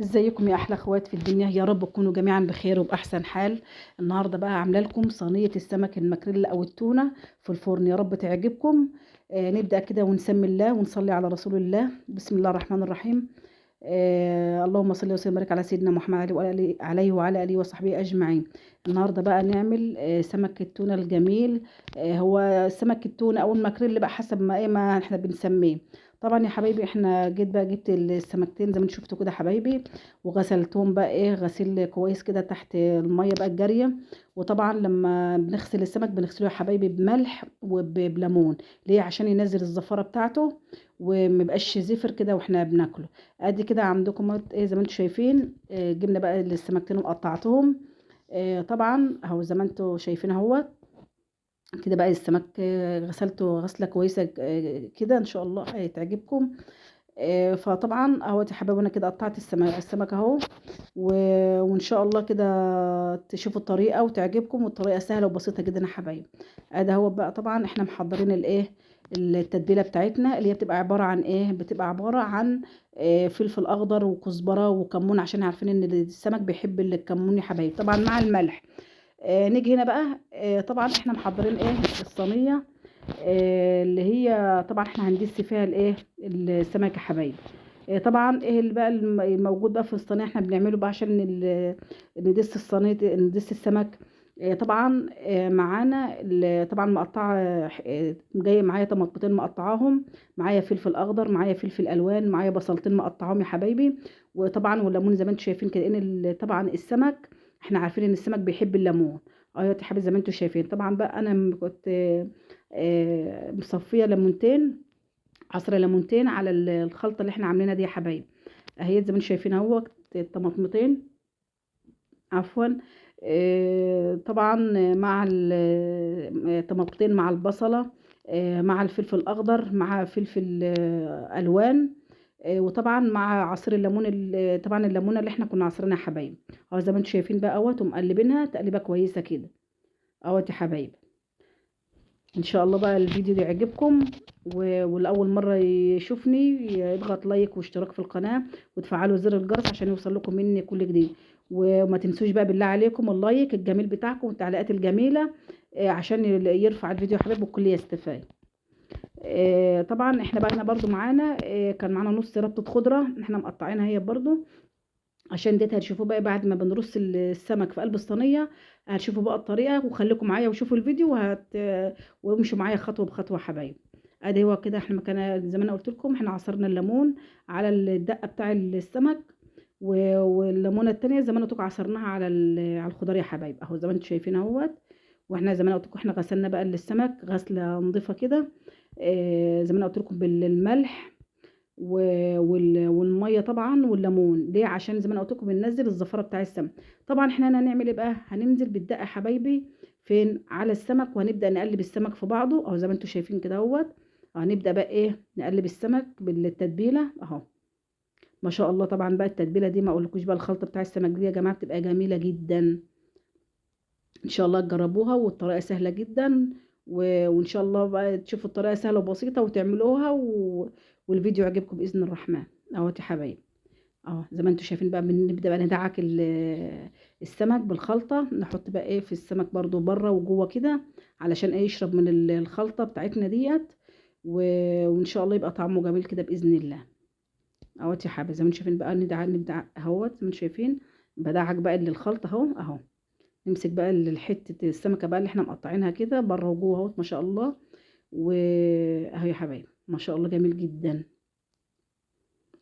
ازيكم يا احلى اخوات في الدنيا، يا رب تكونوا جميعا بخير وباحسن حال. النهارده بقى عامله لكم صينيه السمك الماكريل او التونه في الفرن، يا رب تعجبكم. نبدا كده ونسمي الله ونصلي على رسول الله. بسم الله الرحمن الرحيم. اللهم صل وسلم وبارك على سيدنا محمد عليه وعلى اله وصحبه اجمعين. النهارده بقى نعمل سمك التونه الجميل. هو سمك التونه او الماكريل بقى حسب ما احنا بنسميه. طبعا يا حبايبي احنا جبت السمكتين زي ما انتم شفتوا كده حبايبي، وغسلتهم بقى غسيل كويس كده تحت الميه بقى الجاريه. وطبعا لما بنغسل السمك بنغسله يا حبايبي بملح وبليمون. ليه؟ عشان ينزل الزفاره بتاعته وميبقاش زفر كده واحنا بناكله. ادي كده عندكم زي ما انتم شايفين. جبنا بقى السمكتين وقطعتهم. طبعا اهو زي ما انتم شايفين اهو كده بقى السمك. غسلته غسله كويسه كده ان شاء الله هتعجبكم. فطبعا اهو يا حبايبي انا كده قطعت السمك اهو. وان شاء الله كده تشوفوا الطريقه وتعجبكم، والطريقه سهله وبسيطه جدا يا حبايبي. ادي اهو بقى طبعا احنا محضرين التتبيله بتاعتنا اللي هي بتبقى عباره عن بتبقى عباره عن فلفل اخضر وكزبره وكمون، عشان عارفين ان السمك بيحب الكمون يا حبايبي، طبعا مع الملح. نيجي هنا بقى. طبعا احنا محضرين الصينيه اللي هي طبعا احنا هندس فيها السمك يا حبايبي. طبعا ايه اللي بقى الموجود بقى في الصينيه احنا بنعمله بقى عشان ندس الصينيه، ندس السمك. طبعا معانا طبعا مقطعه. جايه معايا طماطمتين مقطعاهم، معايا فلفل اخضر، معايا فلفل الوان، معايا بصلتين مقطعاهم يا حبايبي. وطبعا والليمون زي ما انتم شايفين كده ان طبعا السمك احنا عارفين ان السمك بيحب الليمون. ايوه يا حبيبي زي ما انتم شايفين. طبعا بقى انا كنت مصفيه ليمونتين، عصره ليمونتين على الخلطه اللي احنا عاملينها دي يا حبايبي. اهي زي ما انتم شايفين اهو الطماطمتين، عفوا. طبعا مع الطماطمتين مع البصله، مع الفلفل الاخضر، مع فلفل الوان. وطبعا مع عصير الليمون طبعا الليمونه اللي احنا كنا عصرينها يا حبايبي. اهو زي ما انتم شايفين بقى اهوت ومقلبينها تقليبه كويسه كده اهوت يا حبايبي. ان شاء الله بقى الفيديو ده يعجبكم. والاول مره يشوفني يضغط لايك واشتراك في القناه وتفعلوا زر الجرس عشان يوصل لكم مني كل جديد. وما تنسوش بقى بالله عليكم اللايك الجميل بتاعكم والتعليقات الجميله، عشان يرفع الفيديو يا حبايبي والكل يستفاد. طبعا احنا بقى هنا برضو معانا كان معانا نص ربطه خضره احنا مقطعينها هي برضو، عشان ديت هتشوفوا بقى بعد ما بنرص السمك في قلب الصينيه. هتشوفوا بقى الطريقه، وخليكم معايا وشوفوا الفيديو وامشوا معايا خطوه بخطوه يا حبايبي. ادي هو كده احنا مكان زي ما انا قلت لكم احنا عصرنا الليمون على الدقه بتاع السمك. والليمونه التانية زي ما انا قلت لكم عصرناها على على الخضار يا حبايبي اهو زي ما انتم شايفين اهوت. واحنا زي ما انا قلت لكم احنا غسلنا بقى السمك غسله نظيفه كده. زي ما انا قلت لكم بالملح والميه طبعا والليمون. ليه؟ عشان زي ما انا قلت لكم بننزل الزفاره بتاع السمك. طبعا احنا هنعمل ايه بقى؟ هننزل بالدقه يا حبايبي فين؟ على السمك، وهنبدا نقلب السمك في بعضه اهو زي ما انتم شايفين كده اهوت. هنبدا بقى نقلب السمك بالتتبيله اهو. ما شاء الله طبعا بقى التتبيله دي ما اقولكوش بقى الخلطه بتاع السمك دي يا جماعه بتبقى جميله جدا. ان شاء الله تجربوها والطريقه سهله جدا. وان شاء الله بقى تشوفوا الطريقه سهله وبسيطه وتعملوها والفيديو يعجبكم باذن الرحمن اهو يا حبايبي. اه زي ما انتم شايفين بقى بنبدا بقى ندعك السمك بالخلطه، نحط بقى في السمك برضو بره وجوه كده علشان يشرب من الخلطه بتاعتنا ديت. وان شاء الله يبقى طعمه جميل كده باذن الله اهو يا حبايبي. زي ما انتم شايفين بقى نبدع اهوت زي ما انتم شايفين. بدعك بقى الخلطه اهو اهو. نمسك بقى حته السمكه بقى اللي احنا مقطعينها كده بره وجوه اهوت ما شاء الله. واهو يا حبايبي ما شاء الله جميل جدا.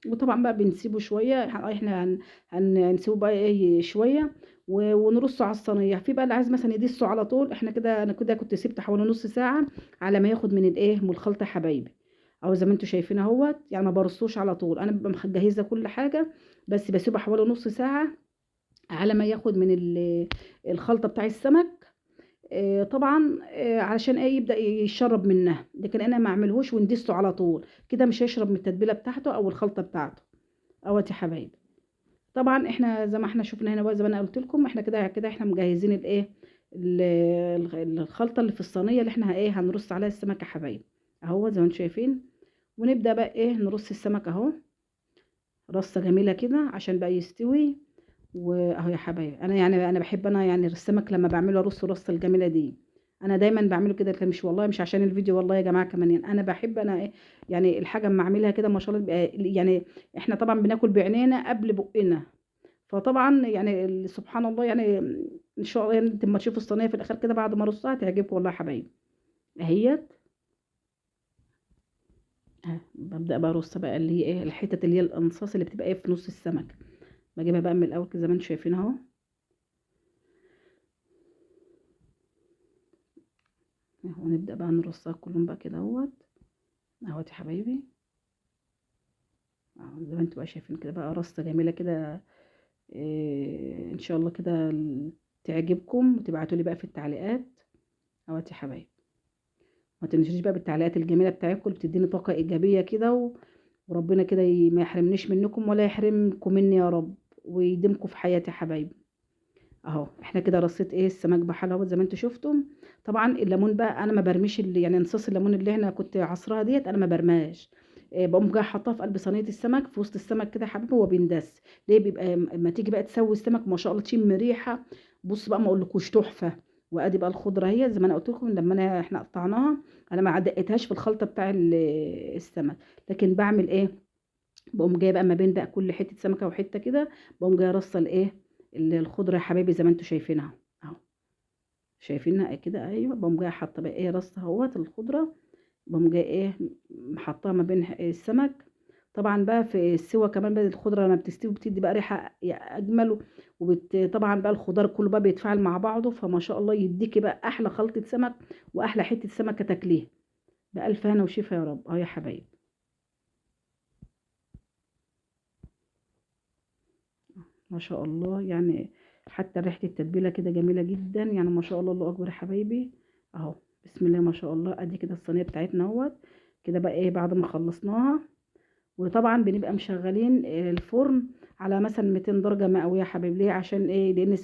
وطبعا بقى بنسيبه شويه احنا هنسيبه بقى شويه ونرصه على الصينيه. في بقى اللي عايز مثلا يدسه على طول احنا كده، انا كده كنت سبت حوالي نص ساعه على ما ياخد من من الخلطه يا حبايبي اهو زي ما انتم شايفين اهوت. يعني ما برصوش على طول، انا ببقى مجهزه كل حاجه بس بسيبه حوالي نص ساعه على ما ياخد من الخلطه بتاع السمك. طبعا علشان يبدأ يشرب منها، لكن انا ما اعملهوش وندسه على طول كده مش هيشرب من التتبيله بتاعته او الخلطه بتاعته اهوت يا حبايبي. طبعا احنا زي ما احنا شفنا هنا بقى زي ما انا قلت لكم احنا كده احنا مجهزين ال- الخلطه اللي في الصينيه اللي احنا هنرص عليها السمك يا حبايبي اهو زي ما انتم شايفين. ونبدأ بقى نرص السمك اهو رصه جميله كده عشان بقى يستوي. واهو يا حبايبي، انا يعني انا بحب انا يعني السمك لما بعمله ارصه الرصه الجميله دي. انا دايما بعمله كده، لكن مش والله مش عشان الفيديو والله يا جماعه، كمان يعني انا بحب انا ايه، يعني الحاجه اما اعملها كده ما شاء الله يعني احنا طبعا بناكل بعينينا قبل بقنا. فطبعا يعني سبحان الله يعني، ان شاء الله يعني انت لما تشوفوا الصينيه في الاخر كده بعد ما رصها تعجبكم والله يا حبايبي. اهيت. ببدا بقى ارص بقى اللي هي ايه الحتت اللي هي الانصاص اللي بتبقى ايه في نص السمك. بجيبها بقى من الاول كده زي ما انتم شايفين اهو. ونبدا بقى نرصها كلهم بقى كده اهوت. اهوت يا حبايبي. اهو زي ما انتم بقى شايفين كده بقى رصه جميله كده. إيه ان شاء الله كده تعجبكم وتبعتوا لي بقى في التعليقات. اهوت يا حبايبي. ما تنسوش بقى بالتعليقات الجميله بتاعتكم اللي بتديني طاقه ايجابيه كده وربنا كده ما يحرمنيش منكم ولا يحرمكم مني يا رب، ويديمكم في حياتي يا حبايبي. اهو احنا كده رصيت ايه السمك بحاله اهو زي ما انتم شفتم. طبعا الليمون بقى انا ما برميش اللي يعني نصاص الليمون اللي احنا كنت عصرها ديت انا ما برماش. إيه بقوم جايه حاطاه في قلب صينيه السمك في وسط السمك كده يا حبيبي، هو بيندس. ليه بيبقى اما تيجي بقى تسوي السمك ما شاء الله تشم ريحه. بص بقى ما اقولكوش تحفه. وادي بقى الخضره هي زي ما انا قلت لكم لما احنا قطعناها. انا ما دقتهاش في الخلطه بتاع السمك. لكن بعمل ايه، بقوم جايه بقى ما بين بقى كل حته سمكه وحته كده. بقوم جايه رصه الايه الخضره يا حبايبي زي ما انتم شايفينها اهو. شايفينها كده ايوه، بقوم جايه حاطه بقى ايه رصه اهوت الخضره. بقوم جايه ايه حطاها ما بين السمك. طبعا بقى في السوا كمان بقى الخضره لما بتستوي بتدي بقى ريحه اجمل. طبعا بقى الخضار كله بقى بيتفاعل مع بعضه، فما شاء الله يديكي بقى احلى خلطه سمك واحلى حته سمكه تاكليها. بألف هنا وشفا يا رب. اه يا حبايبي. ما شاء الله يعني. حتى ريحة التتبيلة كده جميلة جدا يعني ما شاء الله، الله أكبر يا حبايبي. أهو. بسم الله ما شاء الله. أدي كده الصينية بتاعتنا اهوت. كده بقى إيه بعد ما خلصناها. وطبعا بنبقى مشغلين الفرن على مثلا 200 درجة مئوية يا حبايبي. ليه؟ عشان ايه؟ لان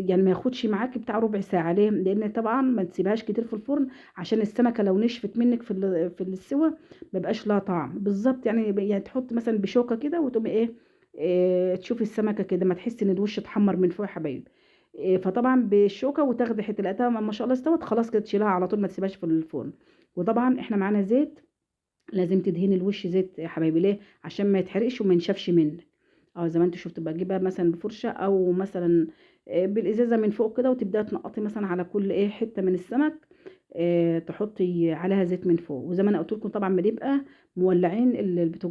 يعني ما ياخدش معاكي بتاع ربع ساعة. ليه؟ لان طبعا ما تسيبهاش كتير في الفرن عشان السمكة لو نشفت منك في السوا ما بيبقاش لها طعم بالظبط. يعني تحط مثلا بشوكة كده وتقومي إيه تشوفي السمكة كده ما تحسي ان الوش اتحمر من فوق يا حبايبي. إيه فطبعا بالشوكة وتاخدي حتة لقيتها ما شاء الله استوت خلاص كده تشيلها على طول ما تسيبهاش في الفرن. وطبعا احنا معانا زيت. لازم تدهني الوش زيت يا حبايبي. ليه؟ عشان ما يتحرقش وما ينشفش منك. اه زي ما انت شفت بجيبها مثلا بفرشه او مثلا بالازازه من فوق كده، وتبداي تنقطي مثلا على كل ايه حته من السمك. تحطي عليها زيت من فوق. وزي ما انا قلت لكم طبعا بنبقى مولعين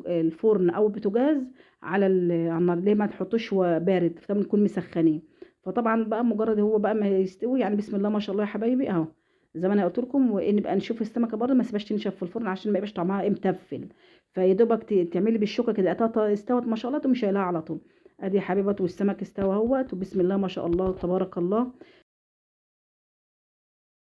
الفرن او البوتاجاز على النار. ليه ما تحطوش هو بارد، فطبعا نكون مسخنين. فطبعا بقى مجرد هو بقى ما يستوي يعني بسم الله ما شاء الله يا حبايبي اهو. زي ما انا قلت لكم ونبقى نشوف السمكه برضه ما سيبهاش تنشف في الفرن عشان ما يبقاش طعمها متفل. فيا دوبك تعملي بالشوكه كده استوت ما شاء الله تقومي شايلها على طول. ادي يا حبيبات والسمك استوى اهوت وبسم الله ما شاء الله تبارك الله.